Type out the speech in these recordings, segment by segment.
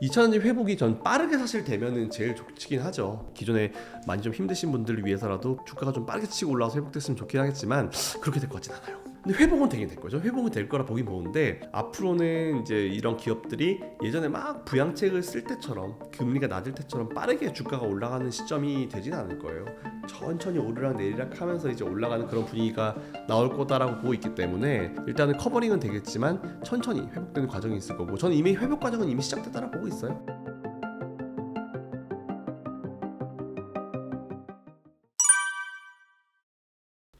2차전지 회복이 전 빠르게 사실 되면은 제일 좋긴 하죠. 기존에 많이 좀 힘드신 분들을 위해서라도 주가가 좀 빠르게 치고 올라와서 회복됐으면 좋긴 하겠지만 그렇게 될 것 같진 않아요. 근데 회복은 되긴 될 거죠. 회복은 될 거라 보긴 보는데 앞으로는 이제 이런 기업들이 예전에 막 부양책을 쓸 때처럼 금리가 낮을 때처럼 빠르게 주가가 올라가는 시점이 되진 않을 거예요. 천천히 오르락 내리락 하면서 이제 올라가는 그런 분위기가 나올 거다라고 보고 있기 때문에 일단은 커버링은 되겠지만 천천히 회복되는 과정이 있을 거고 저는 이미 회복 과정은 이미 시작됐다라고 보고 있어요.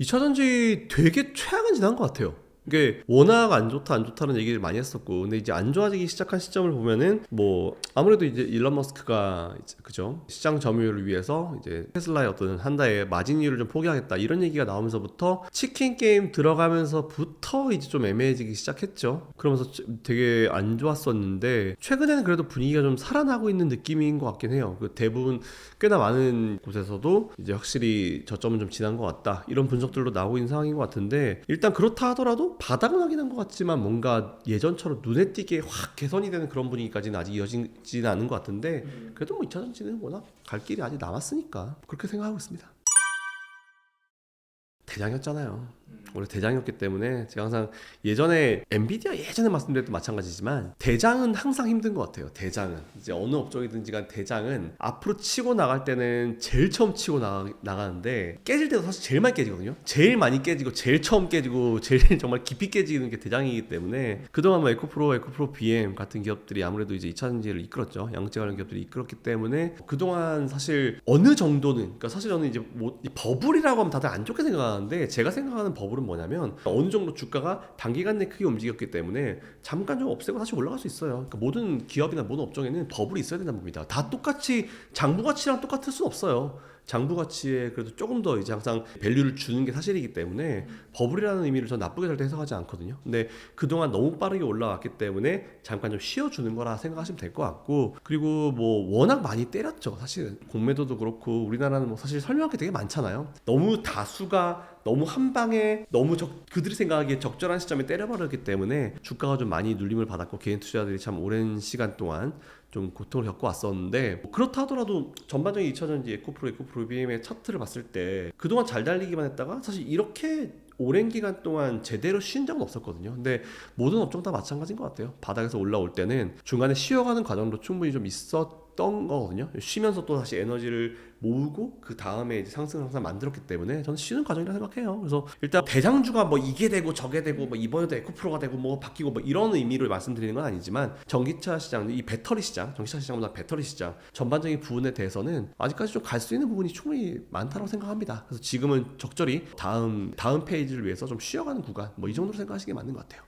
2차전지 되게 최악은 지난 것 같아요. 이게 워낙 안 좋다 안 좋다는 얘기를 많이 했었고 근데 이제 안 좋아지기 시작한 시점을 보면은 뭐 아무래도 이제 일론 머스크가 이제 그죠 시장 점유율을 위해서 이제 테슬라의 어떤 한 달에 마진율을 좀 포기하겠다 이런 얘기가 나오면서부터 치킨 게임 들어가면서부터 이제 좀 애매해지기 시작했죠. 그러면서 되게 안 좋았었는데 최근에는 그래도 분위기가 좀 살아나고 있는 느낌인 것 같긴 해요. 그 대부분 꽤나 많은 곳에서도 이제 확실히 저점은 좀 지난 것 같다 이런 분석들로 나오고 있는 상황인 것 같은데 일단 그렇다 하더라도 바닥은 하긴 한 것 같지만 뭔가 예전처럼 눈에 띄게 확 개선이 되는 그런 분위기까지는 아직 이어지지는 않은 것 같은데 그래도 뭐 2차전지는 워낙 갈 길이 아직 남았으니까 그렇게 생각하고 있습니다. 대장이었잖아요. 원래 대장이었기 때문에 제가 항상 예전에 엔비디아 예전에 말씀드렸던 마찬가지지만 대장은 항상 힘든 것 같아요. 대장은 이제 어느 업종이든지 간 대장은 앞으로 치고 나갈 때는 제일 처음 치고 나가는데 깨질 때도 사실 제일 많이 깨지거든요. 제일 많이 깨지고 제일 처음 깨지고 제일 정말 깊이 깨지는 게 대장이기 때문에 그동안 뭐 에코프로 BM 같은 기업들이 아무래도 이제 2차전지를 이끌었죠. 양극재 관련 기업들이 이끌었기 때문에 그동안 사실 어느 정도는 그러니까 사실 저는 이제 뭐 버블이라고 하면 다들 안 좋게 생각하는데 제가 생각하는 버블은 뭐냐면 어느 정도 주가가 단기간 내에 크게 움직였기 때문에 잠깐 좀 없애고 다시 올라갈 수 있어요. 그러니까 모든 기업이나 모든 업종에는 버블이 있어야 된다는 겁니다. 다 똑같이 장부 가치랑 똑같을 수는 없어요. 장부 가치에 그래도 조금 더 이제 항상 밸류를 주는 게 사실이기 때문에 버블이라는 의미를 전 나쁘게 절대 해석하지 않거든요. 근데 그동안 너무 빠르게 올라왔기 때문에 잠깐 좀 쉬어주는 거라 생각하시면 될 것 같고 그리고 뭐 워낙 많이 때렸죠. 사실 공매도도 그렇고 우리나라는 뭐 사실 설명할 게 되게 많잖아요. 너무 다수가 너무 한 방에 너무 그들이 생각하기에 적절한 시점에 때려버렸기 때문에 주가가 좀 많이 눌림을 받았고 개인 투자자들이 참 오랜 시간 동안 좀 고통을 겪고 왔었는데 그렇다 하더라도 전반적인 2차전지 에코프로 BM의 차트를 봤을 때 그동안 잘 달리기만 했다가 사실 이렇게 오랜 기간 동안 제대로 쉰 적은 없었거든요. 근데 모든 업종 다 마찬가지인 것 같아요. 바닥에서 올라올 때는 중간에 쉬어가는 과정도 충분히 좀 있었던 거거든요. 쉬면서 또 다시 에너지를 모으고 그 다음에 이제 상승을 항상 만들었기 때문에 저는 쉬는 과정이라 생각해요. 그래서 일단 대장주가 뭐 이게 되고 저게 되고 뭐 이번에도 에코프로가 되고 뭐 바뀌고 뭐 이런 의미로 말씀드리는 건 아니지만 전기차 시장, 이 배터리 시장, 전기차 시장보다 배터리 시장 전반적인 부분에 대해서는 아직까지 좀 갈 수 있는 부분이 충분히 많다고 생각합니다. 그래서 지금은 적절히 다음 페이지를 위해서 좀 쉬어가는 구간 뭐 이 정도로 생각하시는 게 맞는 것 같아요.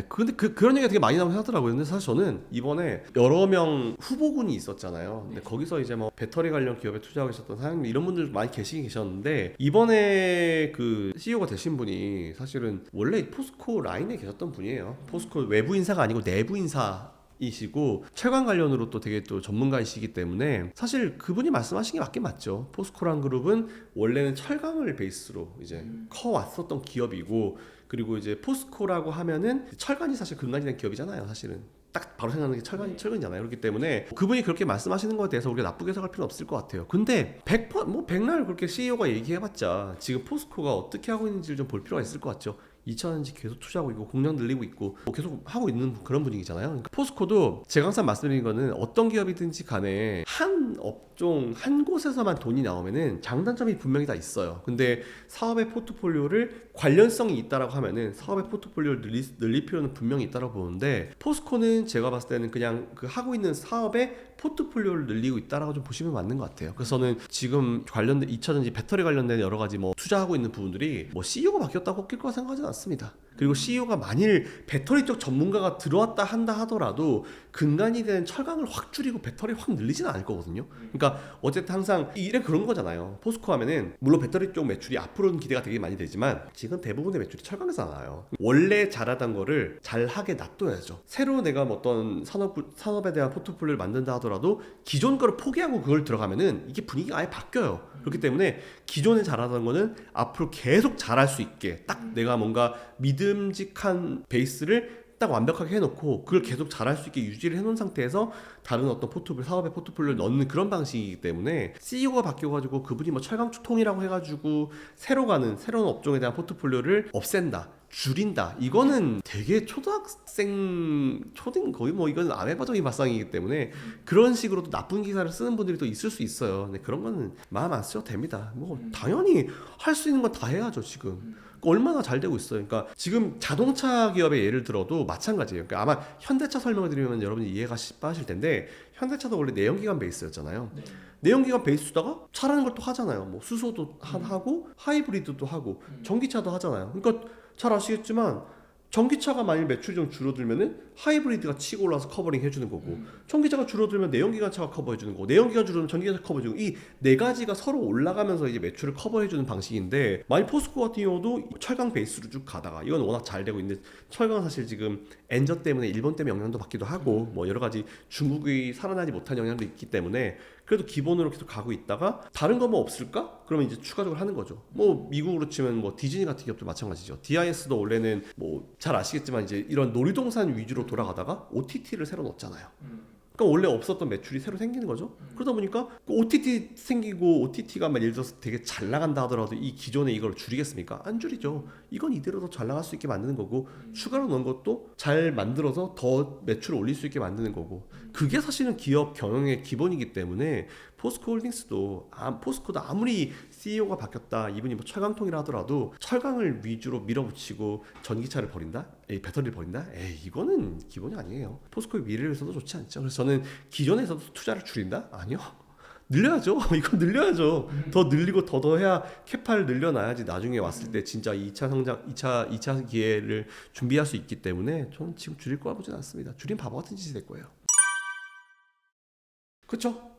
근데 그런 얘기가 되게 많이 나오긴 하더라고요. 근데 사실 저는 이번에 여러 명 후보군이 있었잖아요. 근데 거기서 이제 뭐 배터리 관련 기업에 투자하고 계셨던 사장님 이런 분들 많이 계시긴 계셨는데 이번에 그 CEO가 되신 분이 사실은 원래 포스코 라인에 계셨던 분이에요. 포스코 외부 인사가 아니고 내부 인사 이시고 철강 관련으로 또 되게 또 전문가이시기 때문에 사실 그분이 말씀하신 게 맞긴 맞죠. 포스코란 그룹은 원래는 철강을 베이스로 이제 커 왔었던 기업이고 그리고 이제 포스코라고 하면은 철강이 사실 근간이 된 기업이잖아요. 사실은 딱 바로 생각나는 게 철근이잖아요. 그렇기 때문에 그분이 그렇게 말씀하시는 것에 대해서 우리가 나쁘게 해석할 필요는 없을 것 같아요. 근데 100% 뭐 백날 그렇게 CEO가 얘기해봤자 지금 포스코가 어떻게 하고 있는지를 좀 볼 필요가 있을 것 같죠. 2차전지 계속 투자하고 있고 공장 늘리고 있고 뭐 계속 하고 있는 그런 분위기잖아요. 그러니까 포스코도 제가 항상 말씀드리는 거는 어떤 기업이든지 간에 한 업종 한 곳에서만 돈이 나오면은 장단점이 분명히 다 있어요. 근데 사업의 포트폴리오를 관련성이 있다라고 하면은 사업의 포트폴리오를 늘릴 필요는 분명히 있다라고 보는데 포스코는 제가 봤을 때는 그냥 그 하고 있는 사업의 포트폴리오를 늘리고 있다라고 좀 보시면 맞는 것 같아요. 그래서 저는 지금 관련된 2차전지 배터리 관련된 여러 가지 뭐 투자하고 있는 부분들이 뭐 CEO가 바뀌었다고 낄 거라 생각하지는 않습니다. 그리고 CEO가 만일 배터리 쪽 전문가가 들어왔다 한다 하더라도 근간이 된 철강을 확 줄이고 배터리 확 늘리지는 않을 거거든요. 그러니까 어쨌든 항상 이래 그런 거잖아요. 포스코 하면은 물론 배터리 쪽 매출이 앞으로는 기대가 되게 많이 되지만 지금 대부분의 매출이 철강에서 나와요. 원래 잘하던 거를 잘하게 놔둬야죠. 새로 내가 뭐 어떤 산업에 대한 포트폴리오를 만든다 하더라도 기존 거를 포기하고 그걸 들어가면은 이게 분위기가 아예 바뀌어요. 그렇기 때문에 기존에 잘하던 거는 앞으로 계속 잘할 수 있게 딱 내가 뭔가 믿음직한 베이스를 딱 완벽하게 해놓고 그걸 계속 잘할 수 있게 유지를 해놓은 상태에서 다른 어떤 포트폴리오, 사업의 포트폴리오를 넣는 그런 방식이기 때문에 CEO가 바뀌어가지고 그분이 뭐 철강통이라고 해가지고 새로운 업종에 대한 포트폴리오를 없앤다, 줄인다, 이거는 되게 초등 거의 뭐 이건 아메바적인 발상이기 때문에 그런 식으로도 나쁜 기사를 쓰는 분들이 또 있을 수 있어요. 근데 그런 거는 마음 안 쓰셔도 됩니다. 뭐 당연히 할 수 있는 건 다 해야죠 지금. 얼마나 잘 되고 있어요. 그러니까 지금 자동차 기업의 예를 들어도 마찬가지예요. 그러니까 아마 현대차 설명을 드리면 여러분이 이해가 빠실 텐데, 현대차도 원래 내연기관 베이스였잖아요. 네. 내연기관 베이스다가 차라는 걸 또 하잖아요. 뭐 수소도 하고 하이브리드도 하고 전기차도 하잖아요. 그러니까 잘 아시겠지만 전기차가 만일 매출이 좀 줄어들면은 하이브리드가 치고 올라서 커버링 해주는 거고, 전기차가 줄어들면 내연기관차가 커버해주는 거고, 내연기관 줄어들면 전기차가 커버해주고, 이 네 가지가 서로 올라가면서 이제 매출을 커버해주는 방식인데, 만일 포스코 같은 경우도 철강 베이스로 쭉 가다가, 이건 워낙 잘 되고 있는데, 철강은 사실 지금 엔저 때문에 일본 때문에 영향도 받기도 하고 뭐 여러 가지 중국이 살아나지 못한 영향도 있기 때문에 그래도 기본으로 계속 가고 있다가 다른 거 뭐 없을까? 그러면 이제 추가적으로 하는 거죠. 뭐 미국으로 치면 뭐 디즈니 같은 기업도 마찬가지죠. DIS도 원래는 뭐 잘 아시겠지만 이제 이런 놀이동산 위주로 돌아가다가 OTT를 새로 넣었잖아요. 그러니까 원래 없었던 매출이 새로 생기는 거죠. 그러다 보니까 그 OTT 생기고, OTT가 막 예를 들어서 되게 잘 나간다 하더라도 이 기존에 이걸 줄이겠습니까? 안 줄이죠. 이건 이대로 더 잘 나갈 수 있게 만드는 거고, 추가로 넣은 것도 잘 만들어서 더 매출을 올릴 수 있게 만드는 거고, 그게 사실은 기업 경영의 기본이기 때문에 포스코도 아무리 CEO가 바뀌었다, 이분이 뭐 철강통이라 하더라도 철강을 위주로 밀어붙이고 전기차를 버린다? 배터리를 버린다? 이거는 기본이 아니에요. 포스코의 미래를 위해서도 좋지 않죠. 그래서 저는 기존에서도 투자를 줄인다? 아니요. 늘려야죠. 이거 늘려야죠. 더 늘리고 더 해야 캐파를 늘려놔야지 나중에 왔을 때 진짜 2차 성장, 2차 기회를 준비할 수 있기 때문에 저는 지금 줄일 거라 보진 않습니다. 줄인 바보 같은 짓이 될 거예요. 그쵸?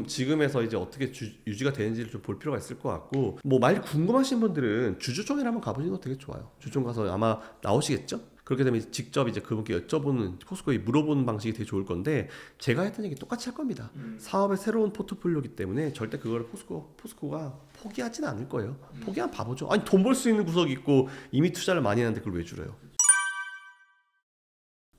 지금에서 이제 어떻게 유지가 되는지를 좀 볼 필요가 있을 것 같고, 뭐 만약 궁금하신 분들은 주주총회를 한번 가보시는 거 되게 좋아요. 주주총 가서 아마 나오시겠죠? 그렇게 되면 직접 이제 그분께 여쭤보는, 포스코에 물어보는 방식이 되게 좋을 건데, 제가 했던 얘기 똑같이 할 겁니다. 사업의 새로운 포트폴리오이기 때문에 절대 그걸 포스코가 포기하진 않을 거예요. 포기하면 바보죠. 아니 돈 벌 수 있는 구석이 있고 이미 투자를 많이 했는데 그걸 왜 줄여요?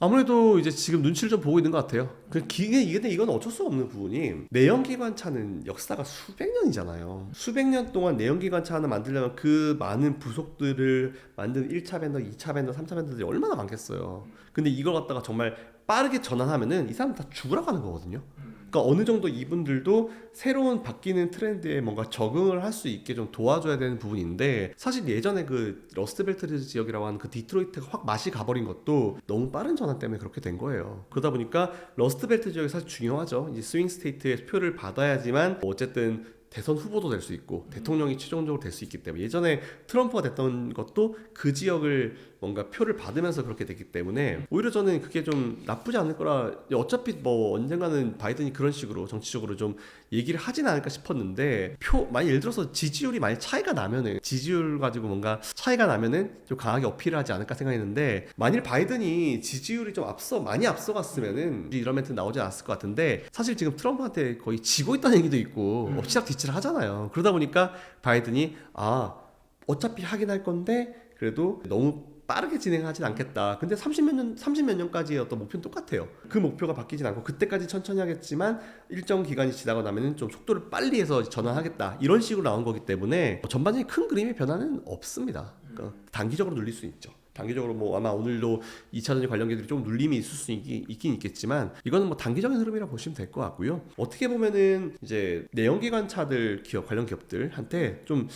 아무래도 이제 지금 눈치를 좀 보고 있는 것 같아요. 이건 어쩔 수 없는 부분이, 내연기관차는 역사가 수백 년이잖아요. 수백 년 동안 내연기관차 하나 만들려면 그 많은 부속들을 만든 1차 벤더, 2차 벤더, 3차 벤더들이 얼마나 많겠어요. 근데 이걸 갖다가 정말 빠르게 전환하면은 이 사람 다 죽으러 가는 거거든요. 그러니까 어느 정도 이분들도 새로운 바뀌는 트렌드에 뭔가 적응을 할 수 있게 좀 도와줘야 되는 부분인데, 사실 예전에 그 러스트벨트 지역이라고 하는 그 디트로이트가 확 맛이 가버린 것도 너무 빠른 전환 때문에 그렇게 된 거예요. 그러다 보니까 러스트벨트 지역이 사실 중요하죠. 이제 스윙 스테이트의 표를 받아야지만 어쨌든 대선 후보도 될 수 있고 대통령이 최종적으로 될 수 있기 때문에, 예전에 트럼프가 됐던 것도 그 지역을 뭔가 표를 받으면서 그렇게 됐기 때문에 오히려 저는 그게 좀 나쁘지 않을 거라, 어차피 뭐 언젠가는 바이든이 그런 식으로 정치적으로 좀 얘기를 하진 않을까 싶었는데, 만약 예를 들어서 지지율이 많이 차이가 나면은, 지지율 가지고 뭔가 차이가 나면은 좀 강하게 어필을 하지 않을까 생각했는데, 만일 바이든이 지지율이 좀 많이 앞서갔으면은 이런 멘트 나오지 않았을 것 같은데, 사실 지금 트럼프한테 거의 지고 있다는 얘기도 있고 엎치락뒤치락 하잖아요. 그러다 보니까 바이든이 어차피 하긴 할 건데 그래도 너무 빠르게 진행하진 않겠다. 근데 30몇 년까지의 어떤 목표는 똑같아요. 그 목표가 바뀌진 않고 그때까지 천천히 하겠지만 일정 기간이 지나고 나면은 좀 속도를 빨리 해서 전환하겠다. 이런 식으로 나온 거기 때문에 전반적인 큰 그림의 변화는 없습니다. 그러니까 단기적으로 눌릴 수 있죠. 단기적으로 뭐 아마 오늘도 2차전지 관련주들이 좀 눌림이 있을 수 있긴 있겠지만, 이거는 뭐 단기적인 흐름이라 보시면 될 것 같고요. 어떻게 보면은 이제 내연기관차들 관련 기업들한테 좀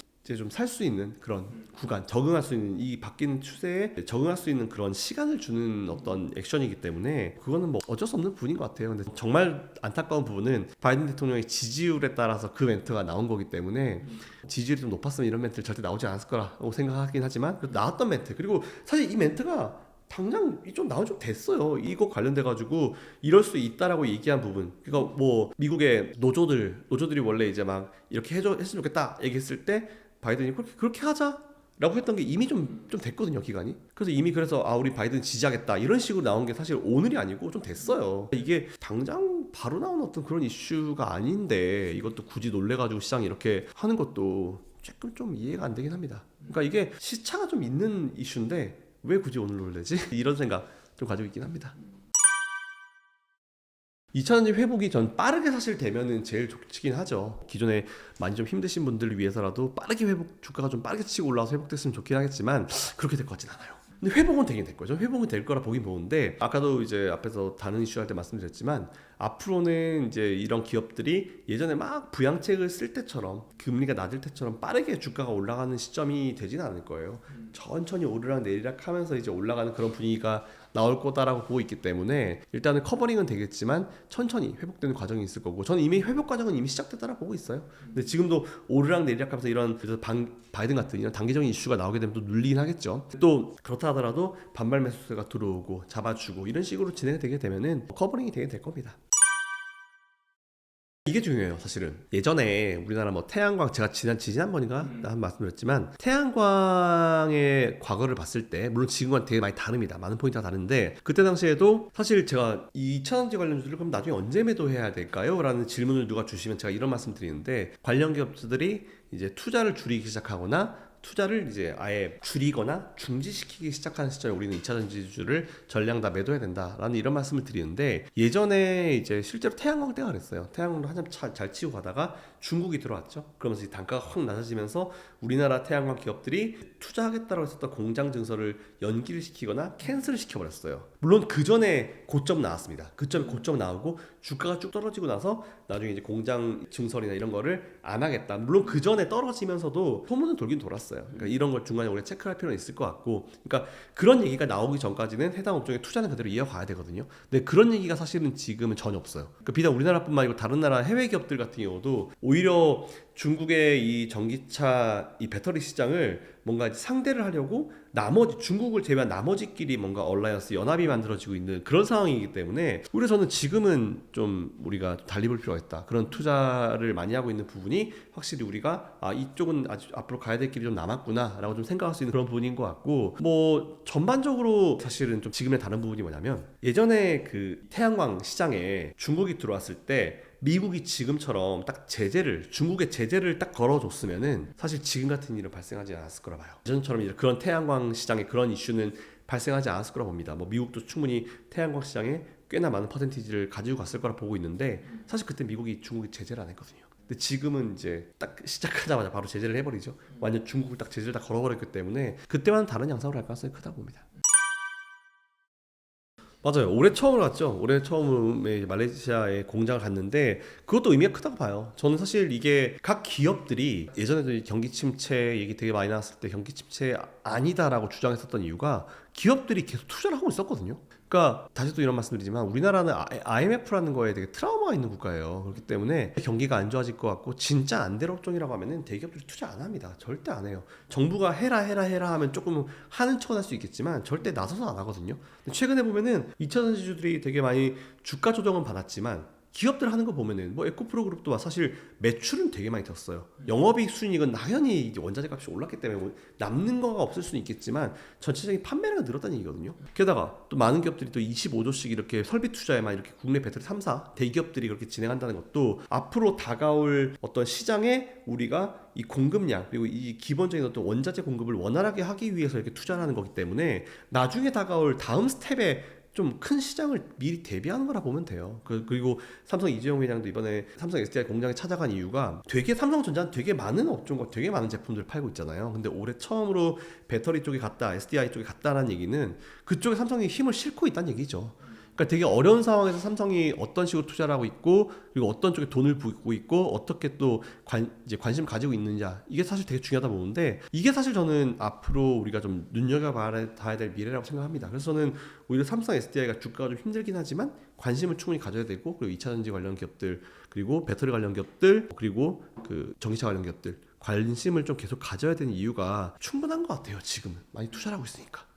살 수 있는 그런 구간, 적응할 수 있는, 이 바뀌는 추세에 적응할 수 있는 그런 시간을 주는 어떤 액션이기 때문에 그거는 뭐 어쩔 수 없는 부분인 것 같아요. 근데 정말 안타까운 부분은 바이든 대통령의 지지율에 따라서 그 멘트가 나온 거기 때문에, 지지율이 좀 높았으면 이런 멘트를 절대 나오지 않았을 거라고 생각하긴 하지만, 그래도 나왔던 멘트, 그리고 사실 이 멘트가 당장 좀 나온 좀 됐어요. 이거 관련돼 가지고 이럴 수 있다라고 얘기한 부분. 그러니까 뭐 미국의 노조들이 원래 이제 막 이렇게 했으면 좋겠다 얘기했을 때 바이든이 그렇게 하자라고 했던 게 이미 좀 됐거든요, 기간이. 그래서 이미 우리 바이든 지지하겠다 이런 식으로 나온 게 사실 오늘이 아니고 좀 됐어요. 이게 당장 바로 나온 어떤 그런 이슈가 아닌데 이것도 굳이 놀래가지고 시장이 이렇게 하는 것도 조금 좀 이해가 안 되긴 합니다. 그러니까 이게 시차가 좀 있는 이슈인데 왜 굳이 오늘 놀래지? 이런 생각 좀 가지고 있긴 합니다. 2차전지 회복이 전 빠르게 사실 되면은 제일 좋긴 하죠. 기존에 많이 좀 힘드신 분들을 위해서라도 빠르게 주가가 좀 빠르게 치고 올라와서 회복됐으면 좋긴 하겠지만 그렇게 될 것 같진 않아요. 근데 회복은 되긴 될 거죠. 회복은 될 거라 보긴 보는데 아까도 이제 앞에서 다른 이슈 할 때 말씀드렸지만 앞으로는 이제 이런 기업들이 예전에 막 부양책을 쓸 때처럼 금리가 낮을 때처럼 빠르게 주가가 올라가는 시점이 되지는 않을 거예요. 천천히 오르락 내리락 하면서 이제 올라가는 그런 분위기가 나올 거다라고 보고 있기 때문에 일단은 커버링은 되겠지만 천천히 회복되는 과정이 있을 거고 저는 이미 회복 과정은 이미 시작됐다라고 보고 있어요. 근데 지금도 오르락 내리락 하면서 이런 바이든 같은 이런 단기적인 이슈가 나오게 되면 또 눌리긴 하겠죠. 또 그렇다 하더라도 반발 매수세가 들어오고 잡아주고 이런 식으로 진행되게 되면은 커버링이 되게 될 겁니다. 이게 중요해요. 사실은 예전에 우리나라 뭐 태양광 제가 지난번인가 한 말씀드렸지만 태양광의 과거를 봤을 때 물론 지금과는 되게 많이 다릅니다. 많은 포인트가 다른데 그때 당시에도 사실 제가 이 2차전지 관련주들을 그럼 나중에 언제 매도해야 될까요? 라는 질문을 누가 주시면 제가 이런 말씀 드리는데 관련 기업들이 이제 투자를 줄이기 시작하거나 투자를 이제 아예 줄이거나 중지시키기 시작하는 시점에 우리는 2차전지주를 전량 다 매도해야 된다라는 이런 말씀을 드리는데 예전에 이제 실제로 태양광 때가 그랬어요. 태양광도 한참 잘 치고 가다가 중국이 들어왔죠. 그러면서 단가가 확 낮아지면서 우리나라 태양광 기업들이 투자하겠다고 했었던 공장 증설을 연기를 시키거나 캔슬을 시켜버렸어요. 물론 그 전에 고점 나왔습니다. 그 점에 고점 나오고 주가가 쭉 떨어지고 나서 나중에 이제 공장 증설이나 이런 거를 안 하겠다. 물론 그 전에 떨어지면서도 소문은 돌긴 돌았어요. 그러니까 이런 걸 중간에 우리가 체크할 필요는 있을 것 같고, 그러니까 그런 얘기가 나오기 전까지는 해당 업종의 투자는 그대로 이어가야 되거든요. 근데 그런 얘기가 사실은 지금은 전혀 없어요. 그러니까 비단 우리나라뿐만 아니고 다른 나라 해외 기업들 같은 경우도 오히려 중국의 이 전기차 이 배터리 시장을 뭔가 상대를 하려고 나머지 중국을 제외한 나머지끼리 뭔가 얼라이언스 연합이 만들어지고 있는 그런 상황이기 때문에 오히려 저는 지금은 좀 우리가 달리 볼 필요가 있다. 그런 투자를 많이 하고 있는 부분이 확실히 우리가 이쪽은 아직 앞으로 가야 될 길이 좀 남았구나 라고 좀 생각할 수 있는 그런 부분인 것 같고 뭐 전반적으로 사실은 좀 지금의 다른 부분이 뭐냐면 예전에 그 태양광 시장에 중국이 들어왔을 때 미국이 지금처럼 딱 중국의 제재를 딱 걸어줬으면은 사실 지금 같은 일은 발생하지 않았을 거라 봐요. 예전처럼 이제 그런 태양광 시장에 그런 이슈는 발생하지 않았을 거라 봅니다. 뭐 미국도 충분히 태양광 시장에 꽤나 많은 퍼센티지를 가지고 갔을 거라 보고 있는데 사실 그때 미국이 중국이 제재를 안 했거든요. 근데 지금은 이제 딱 시작하자마자 바로 제재를 해버리죠. 완전 중국을 딱 제재를 다 걸어버렸기 때문에 그때와는 다른 양상으로 할 가능성이 크다고 봅니다. 맞아요. 올해 처음으로 갔죠. 올해 처음에 말레이시아에 공장을 갔는데 그것도 의미가 크다고 봐요. 저는 사실 이게 각 기업들이 예전에도 경기 침체 얘기 되게 많이 나왔을 때 경기 침체 아니다라고 주장했었던 이유가 기업들이 계속 투자를 하고 있었거든요. 그러니까 다시 또 이런 말씀드리지만 우리나라는 IMF라는 거에 되게 트라우마가 있는 국가예요. 그렇기 때문에 경기가 안 좋아질 것 같고 진짜 안 될 업종이라고 하면은 대기업들이 투자 안 합니다. 절대 안 해요. 정부가 해라 하면 조금 하는 척은 할 수 있겠지만 절대 나서서 안 하거든요. 최근에 보면은 2차전지주들이 되게 많이 주가 조정은 받았지만 기업들 하는 거 보면은 뭐 에코프로 그룹도 사실 매출은 되게 많이 떴어요. 영업이익 순이익은 당연히 이제 원자재 값이 올랐기 때문에 뭐 남는 거가 없을 수는 있겠지만 전체적인 판매량은 늘었다는 얘기거든요. 게다가 또 많은 기업들이 또 25조씩 이렇게 설비 투자에만 이렇게 국내 배터리 3사 대기업들이 그렇게 진행한다는 것도 앞으로 다가올 어떤 시장에 우리가 이 공급량 그리고 이 기본적인 어떤 원자재 공급을 원활하게 하기 위해서 이렇게 투자를 하는 거기 때문에 나중에 다가올 다음 스텝에 좀 큰 시장을 미리 대비하는 거라 보면 돼요. 그리고 삼성 이재용 회장도 이번에 삼성 SDI 공장에 찾아간 이유가 되게 삼성전자는 되게 많은 업종과 되게 많은 제품들을 팔고 있잖아요. 근데 올해 처음으로 배터리 쪽에 갔다, SDI 쪽에 갔다라는 얘기는 그쪽에 삼성이 힘을 싣고 있다는 얘기죠. 그러니까 되게 어려운 상황에서 삼성이 어떤 식으로 투자를 하고 있고 그리고 어떤 쪽에 돈을 붓고 있고 어떻게 또 이제 관심을 가지고 있느냐 이게 사실 되게 중요하다 보는데 이게 사실 저는 앞으로 우리가 좀 눈여겨봐야 될 미래라고 생각합니다. 그래서 저는 오히려 삼성 SDI가 주가가 좀 힘들긴 하지만 관심을 충분히 가져야 되고 그리고 2차전지 관련 기업들 그리고 배터리 관련 기업들 그리고 그 전기차 관련 기업들 관심을 좀 계속 가져야 되는 이유가 충분한 것 같아요. 지금은 많이 투자를 하고 있으니까.